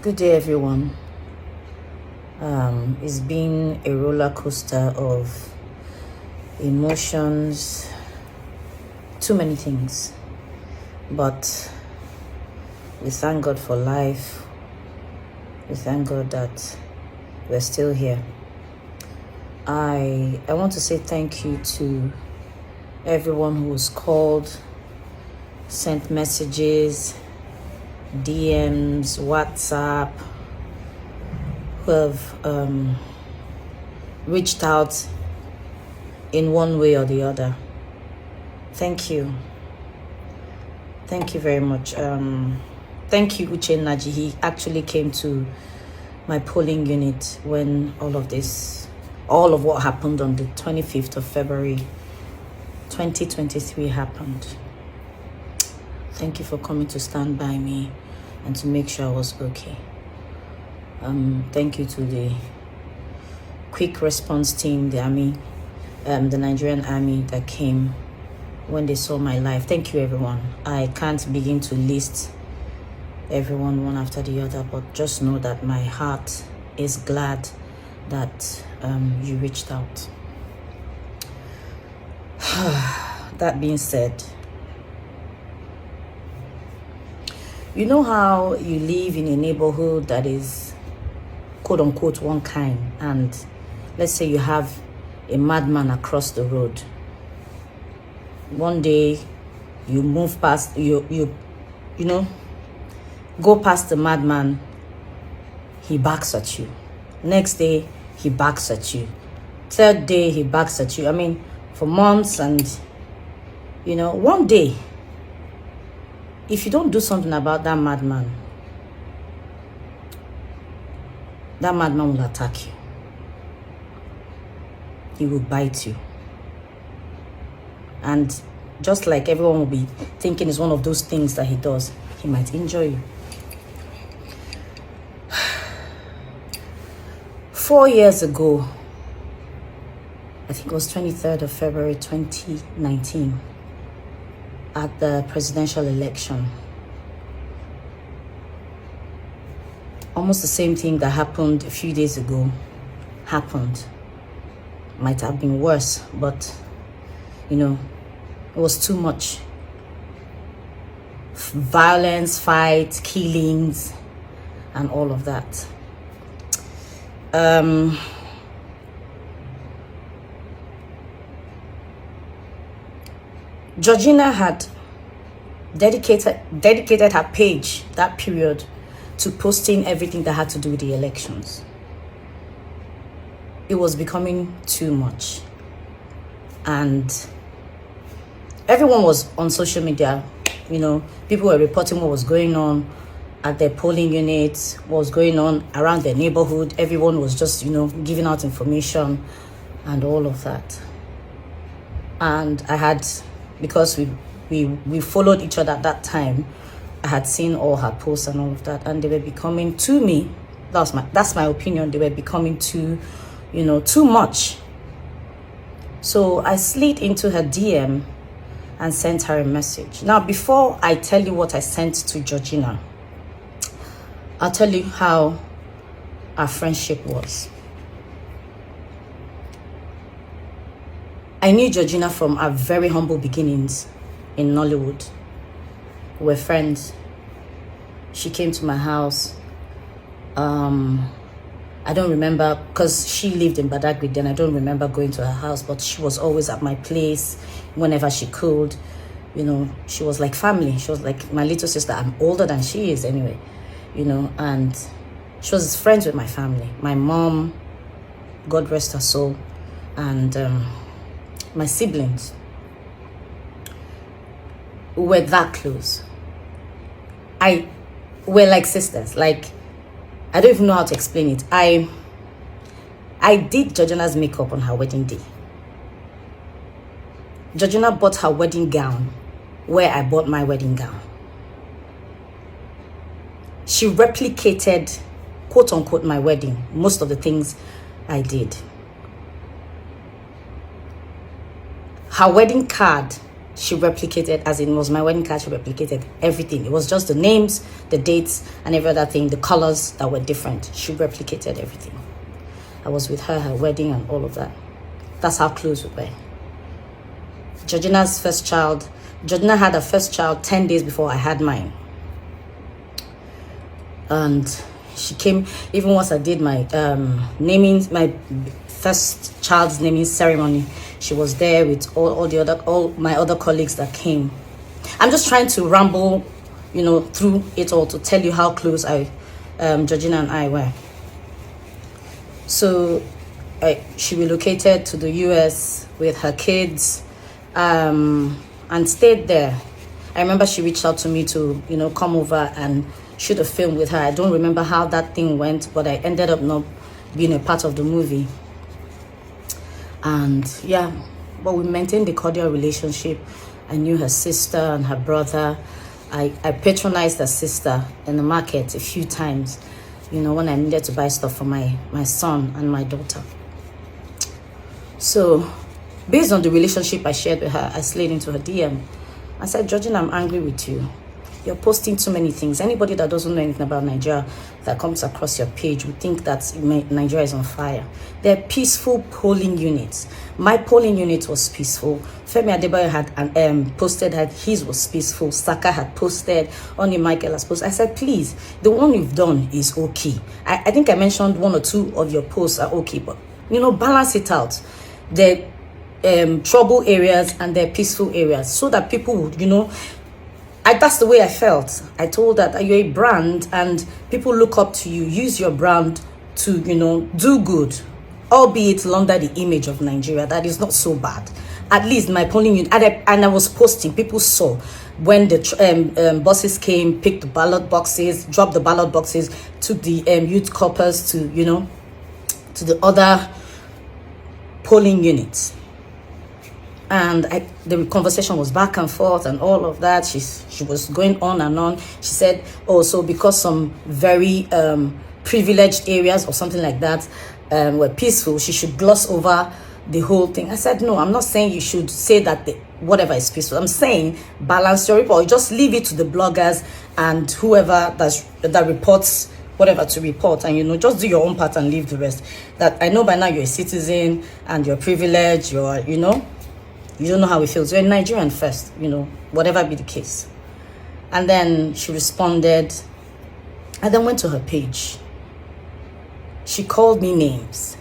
Good day, everyone. It's been a roller coaster of emotions, too many things, but we thank God for life. We thank God that we're still here. I want to say thank you to everyone who's called, sent messages, DMs, WhatsApp, who have reached out in one way or the other. Thank you. Thank you very much. Thank you, Uche Naji. He actually came to my polling unit when all of what happened on the 25th of February 2023 happened. Thank you for coming to stand by me and to make sure I was okay. Thank you to the quick response team, the army, the Nigerian army that came when they saw my life. Thank you, everyone. I can't begin to list everyone one after the other, but just know that my heart is glad that you reached out. That being said, you know how you live in a neighborhood that is quote unquote one kind, and let's say you have a madman across the road. One day you move past, you go past the madman, he backs at you. Next day he backs at you. Third day he backs at you. I mean, for months. And one day, if you don't do something about that madman will attack you. He will bite you. And just like everyone will be thinking it's one of those things that he does, he might injure you. 4 years ago, I think it was 23rd of February 2019, at the presidential election, almost the same thing that happened a few days ago happened. Might have been worse, but it was too much. Violence, fights, killings, and all of that. Georgina had dedicated her page that period to posting everything that had to do with the elections. It was becoming too much, and everyone was on social media. People were reporting what was going on at their polling units, what was going on around their neighborhood. Everyone was just giving out information and all of that. And I had, because we followed each other at that time, I had seen all her posts and all of that, and they were becoming, to me, that's my opinion, they were becoming too much. So I slid into her DM and sent her a message. Now, before I tell you what I sent to Georgina, I'll tell you how our friendship was. I knew Georgina from our very humble beginnings in Nollywood. We were friends. She came to my house. I don't remember, because she lived in Badagry then. I don't remember going to her house, but she was always at my place whenever she could. She was like family. She was like my little sister. I'm older than she is anyway, and she was friends with my family. My mom, God rest her soul, and my siblings. We were that close. We're like sisters. Like, I don't even know how to explain it. I did Georgina's makeup on her wedding day. Georgina bought her wedding gown where I bought my wedding gown. She replicated, quote unquote, my wedding, most of the things I did. Her wedding card, She replicated, as in was my wedding card, she replicated everything. It was just the names, the dates, and every other thing, the colors that were different. She replicated everything. I was with her wedding and all of that. That's how close we were. Georgina's first child, Georgina had her first child 10 days before I had mine. And she came, even once I did my my first child's naming ceremony, she was there with all my other colleagues that came. I'm just trying to ramble, through it all to tell you how close Georgina and I were. So she relocated to the US with her kids, and stayed there. I remember she reached out to me to, come over and shoot a film with her. I don't remember how that thing went, but I ended up not being a part of the movie. And yeah, but we maintained a cordial relationship. I knew her sister and her brother. I patronized her sister in the market a few times, when I needed to buy stuff for my son and my daughter. So based on the relationship I shared with her, I slid into her DM. I said, Georgina, I'm angry with you. You're posting too many things. Anybody that doesn't know anything about Nigeria that comes across your page would think that Nigeria is on fire. They're peaceful polling units. My polling unit was peaceful. Femi Adebayo had posted that his was peaceful. Saka had posted. Oni Michael has posted. I said, please, the one you've done is okay. I think I mentioned one or two of your posts are okay, but balance it out. The trouble areas and their peaceful areas, so that people would, that's the way I felt. I told that you're a brand and people look up to you. Use your brand to, do good, albeit under the image of Nigeria. That is not so bad. At least my polling unit, and I was posting. People saw when the buses came, picked the ballot boxes, dropped the ballot boxes, took the youth corpers to, to the other polling units. And the conversation was back and forth and all of that. She was going on and on. She said, oh, so because some very privileged areas or something like that were peaceful, she should gloss over the whole thing. I said, no, I'm not saying you should say that whatever is peaceful. I'm saying balance your report. Just leave it to the bloggers and whoever that reports whatever to report, and just do your own part and leave the rest. That I know by now you're a citizen and you're privileged, you're, you don't know how it feels. You're a Nigerian first, whatever be the case. And then she responded. I then went to her page. She called me names.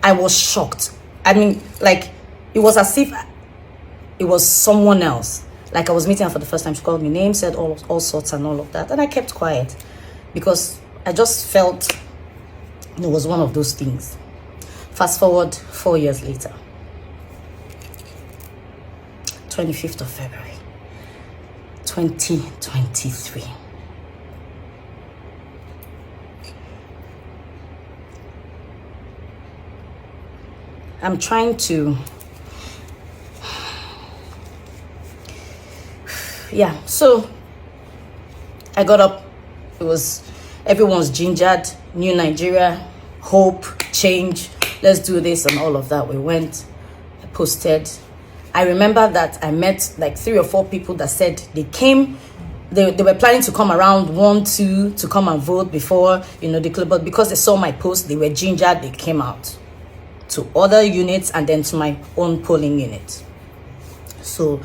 I was shocked. I mean, like, it was as if it was someone else. Like I was meeting her for the first time. She called me names, said all sorts and all of that. And I kept quiet because I just felt it was one of those things. Fast forward 4 years later. 25th of February, 2023. I'm trying to, so I got up. It was, everyone's gingered, new Nigeria, hope, change, let's do this and all of that. We went, I posted. I remember that I met like 3 or 4 people that said they came, they were planning to come around 1, 2 to come and vote before, the club, but because they saw my post, they were gingered, they came out to other units and then to my own polling unit. So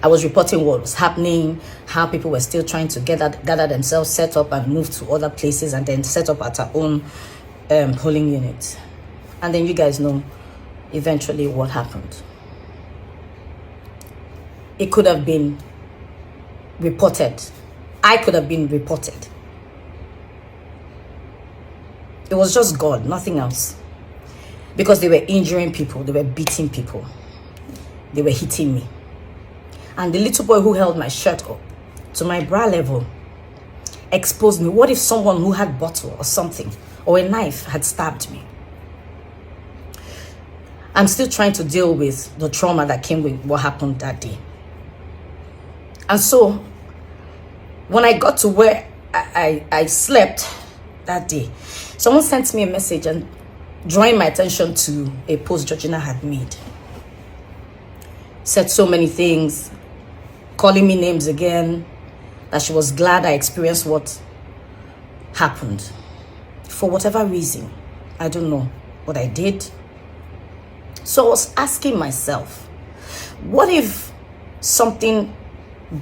I was reporting what was happening, how people were still trying to gather themselves, set up and move to other places and then set up at our own polling unit. And then you guys know eventually what happened. It could have been reported. I could have been reported. It was just God, nothing else. Because they were injuring people, they were beating people, they were hitting me. And the little boy who held my shirt up to my bra level exposed me. What if someone who had bottle or something or a knife had stabbed me? I'm still trying to deal with the trauma that came with what happened that day. And so when I got to where I slept that day, someone sent me a message and drawing my attention to a post Georgina had made. Said so many things, calling me names again, that she was glad I experienced what happened. For whatever reason, I don't know what I did. So I was asking myself, what if something,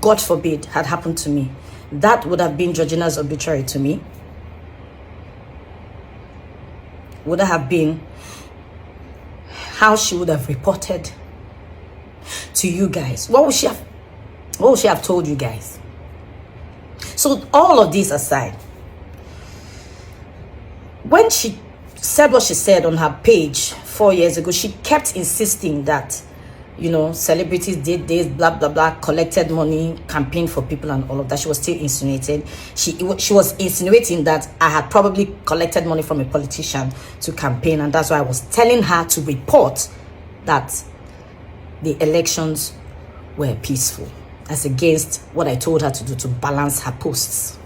God forbid, had happened to me? That would have been Georgina's obituary to me. Would have been how she would have reported to you guys. What would she have told you guys? So all of this aside, when she said what she said on her page 4 years ago, she kept insisting that, you know, celebrities did this, blah, blah, blah, collected money, campaigned for people and all of that. She was still insinuating. She was insinuating that I had probably collected money from a politician to campaign, and that's why I was telling her to report that the elections were peaceful, as against what I told her to do to balance her posts.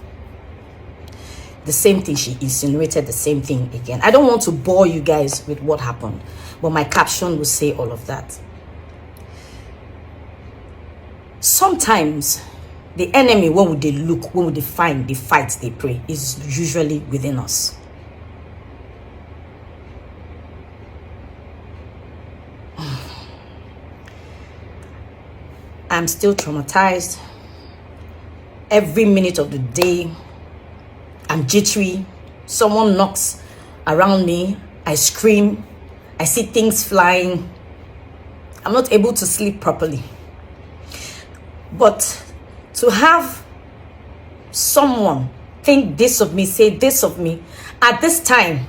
The same thing, she insinuated the same thing again. I don't want to bore you guys with what happened, but my caption will say all of that. Sometimes the enemy, when would they look, when would they find, they fight, they pray, is usually within us. I'm still traumatized. Every minute of the day, I'm jittery. Someone knocks around me, I scream, I see things flying. I'm not able to sleep properly. But to have someone think this of me, say this of me, at this time,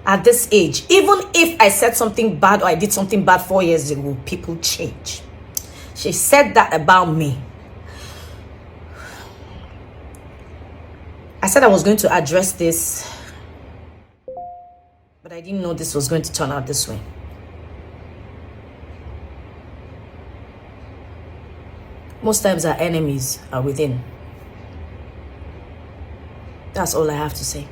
at this age, even if I said something bad or I did something bad 4 years ago, people change. She said that about me. I said I was going to address this, but I didn't know this was going to turn out this way. Most times our enemies are within. That's all I have to say.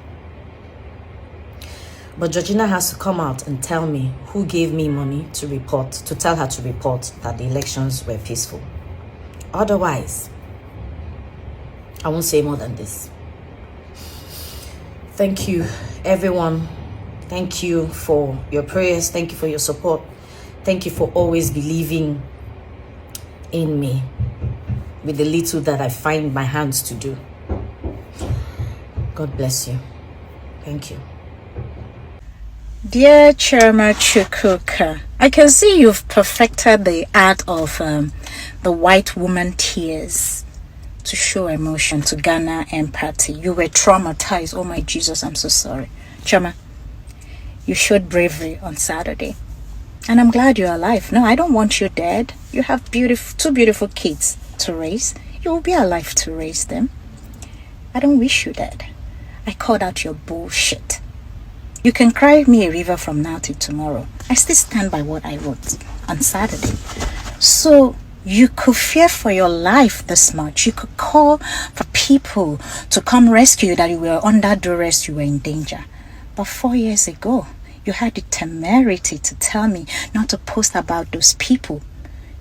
But Georgina has to come out and tell me who gave me money to report, to tell her to report that the elections were peaceful. Otherwise, I won't say more than this. Thank you, everyone. Thank you for your prayers. Thank you for your support. Thank you for always believing in me with the little that I find my hands to do. God bless you. Thank you. Dear Chioma Chukwuka, I can see you've perfected the art of the white woman tears to show emotion, to garner empathy. You were traumatized. Oh my Jesus, I'm so sorry. Chioma, you showed bravery on Saturday. And I'm glad you're alive. No, I don't want you dead. You have two beautiful kids to raise. You will be alive to raise them. I don't wish you dead. I called out your bullshit. You can cry me a river from now till tomorrow. I still stand by what I wrote on Saturday. So you could fear for your life this much. You could call for people to come rescue you, that you were under duress, you were in danger. But 4 years ago, you had the temerity to tell me not to post about those people.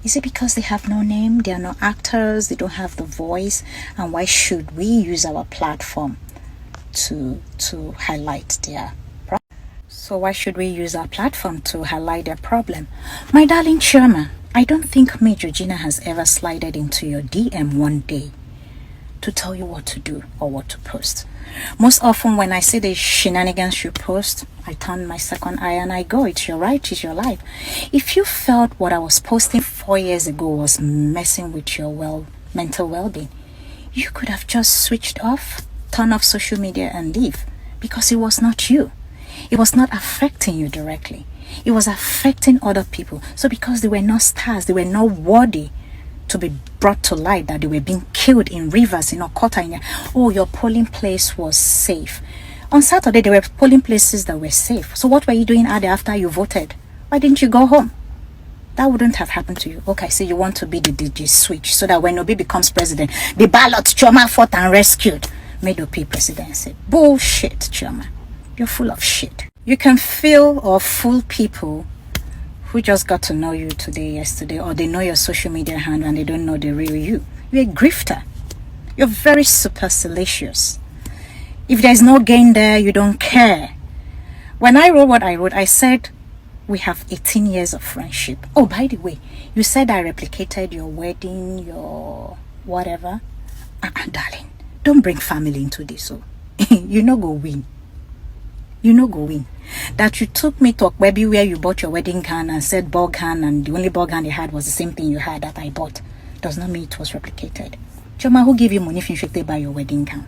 Is it because they have no name? They are not actors. They don't have the voice. And why should we use our platform to highlight their problem? So why should we use our platform to highlight their problem? My darling Chioma, I don't think me, Georgina, has ever slided into your DM one day to tell you what to do or what to post. Most often when I see the shenanigans you post, I turn my second eye and I go, it's your right, it's your life. If you felt what I was posting 4 years ago was messing with your mental well-being, you could have just switched off, turn off social media and leave, because it was not you. It was not affecting you directly. It was affecting other people. So because they were not stars, they were not worthy to be brought to light, that they were being killed in rivers, in Akpotha. Oh, your polling place was safe. On Saturday, there were polling places that were safe. So what were you doing out there after you voted? Why didn't you go home? That wouldn't have happened to you. Okay, so you want to be the DJ switch, so that when Obi becomes president, the ballot Chioma fought and rescued made Obi presidency. Bullshit, Chioma. You're full of shit. You can feel or fool people who just got to know you today, yesterday, or they know your social media handle and they don't know the real you. You're a grifter. You're very supercilious. If there's no gain there, you don't care. When I wrote what I wrote, I said we have 18 years of friendship. Oh, by the way, you said I replicated your wedding, your whatever. Darling, don't bring family into this. Oh. You no go win. You no go win. That you took me to Okwebi where you bought your wedding gown and said ball gown and the only ball gown you had was the same thing you had that I bought does not mean it was replicated. Chioma, who gave you money if you should buy your wedding gown?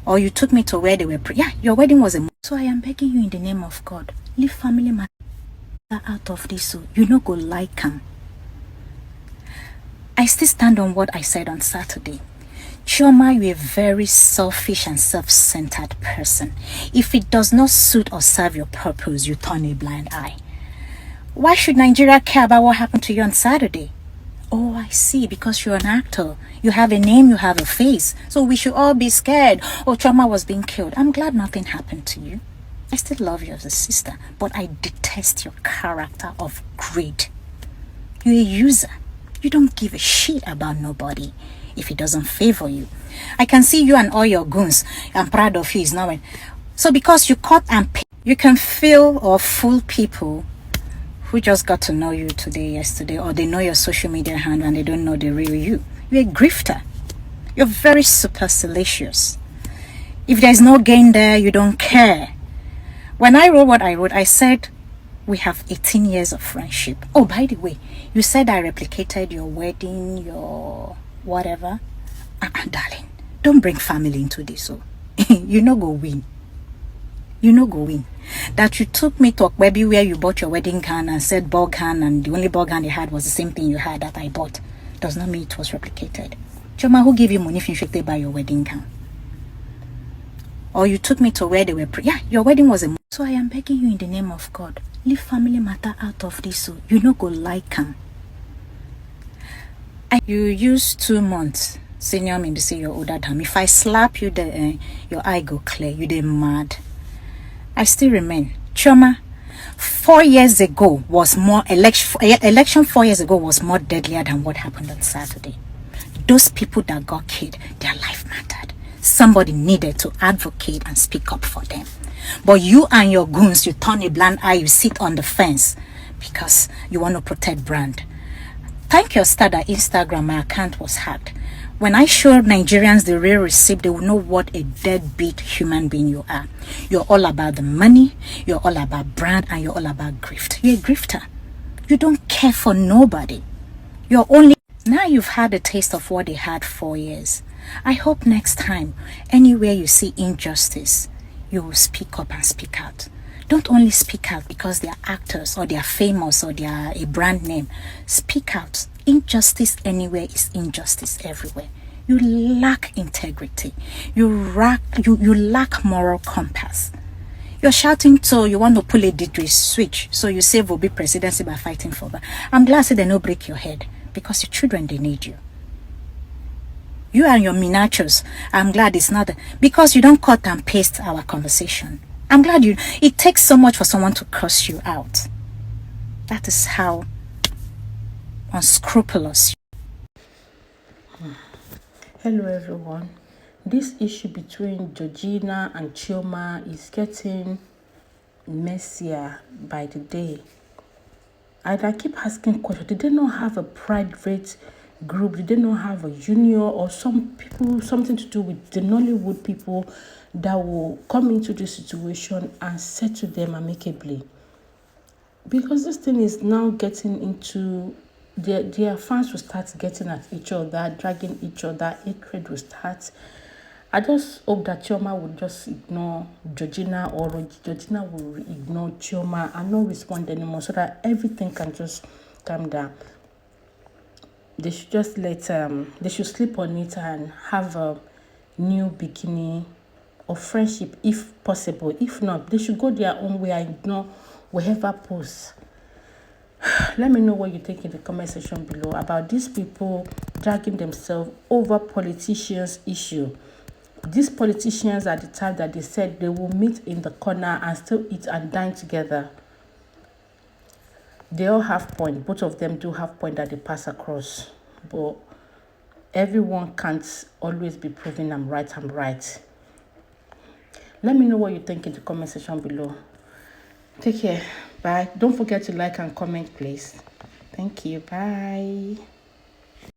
Or you took me to where they were your wedding was a... So I am begging you in the name of God, leave family matter out of this so you no go like them. I still stand on what I said on Saturday. Chioma, you're a very selfish and self-centered person. If it does not suit or serve your purpose, you turn a blind eye. Why should Nigeria care about what happened to you on Saturday? Oh, I see, because you're an actor. You have a name, you have a face. So we should all be scared. Oh, Chioma was being killed. I'm glad nothing happened to you. I still love you as a sister, but I detest your character of greed. You're a user. You don't give a shit about nobody if it doesn't favor you. I can see you and all your goons. I'm proud of you. It's not. So because you caught and pay, you can feel or fool people who just got to know you today, yesterday, or they know your social media handle and they don't know the real you. You're a grifter. You're very supercilious. If there's no gain there, you don't care. When I wrote what I wrote, I said we have 18 years of friendship. Oh, by the way, you said I replicated your wedding, your whatever. Darling, don't bring family into this. Oh. You no go win. You no go win. That you took me to Okwebi where you bought your wedding gown and said ball gown and the only ball gown you had was the same thing you had that I bought does not mean it was replicated. Chioma, who gave you money if you should buy your wedding gown? Or you took me to where they were your wedding was a... So I am begging you in the name of God, leave family matter out of this so you no go like them. You used 2 months senior me to say you're older than me. If I slap you, your eye go clear. You dey mad. I still remain. Chioma, 4 years ago was more election 4 years ago was more deadlier than what happened on Saturday. Those people that got killed, their life mattered. Somebody needed to advocate and speak up for them. But you and your goons, you turn a blind eye, you sit on the fence because you want to protect brand. Thank your star that Instagram, my account was hacked. When I showed Nigerians the real receipt, they will know what a deadbeat human being you are. You're all about the money, you're all about brand, and you're all about grift. You're a grifter. You don't care for nobody. You're only... Now you've had a taste of what they had 4 years. I hope next time, anywhere you see injustice, you will speak up and speak out. Don't only speak out because they are actors or they are famous or they are a brand name. Speak out. Injustice anywhere is injustice everywhere. You lack integrity. You lack moral compass. You're shouting so you want to pull a dictator switch. So you save Obi presidency by fighting for that. I'm glad they don't break your head because your children, they need you. You and your miniatures, I'm glad it's not because you don't cut and paste our conversation. I'm glad it takes so much for someone to curse you out. That is how unscrupulous. Hello everyone. This issue between Georgina and Chioma is getting messier by the day. And I keep asking questions. Did they not have a private group? Did they not have a union or some people, something to do with the Nollywood people that will come into this situation and settle them amicably? Because this thing is now getting into their fans will start getting at each other, dragging each other, hatred will start. I just hope that Chioma would just ignore Georgina or Georgina will ignore Chioma and not respond anymore so that everything can just calm down. They should just they should sleep on it and have a new beginning of friendship if possible. If not, they should go their own way and ignore whoever posts. Let me know what you think in the comment section below about these people dragging themselves over politicians' issue. These politicians are the type that they said they will meet in the corner and still eat and dine together. They all have point. Both of them do have point that they pass across. But everyone can't always be proving I'm right. Let me know what you think in the comment section below. Take care. Bye. Don't forget to like and comment, please. Thank you. Bye.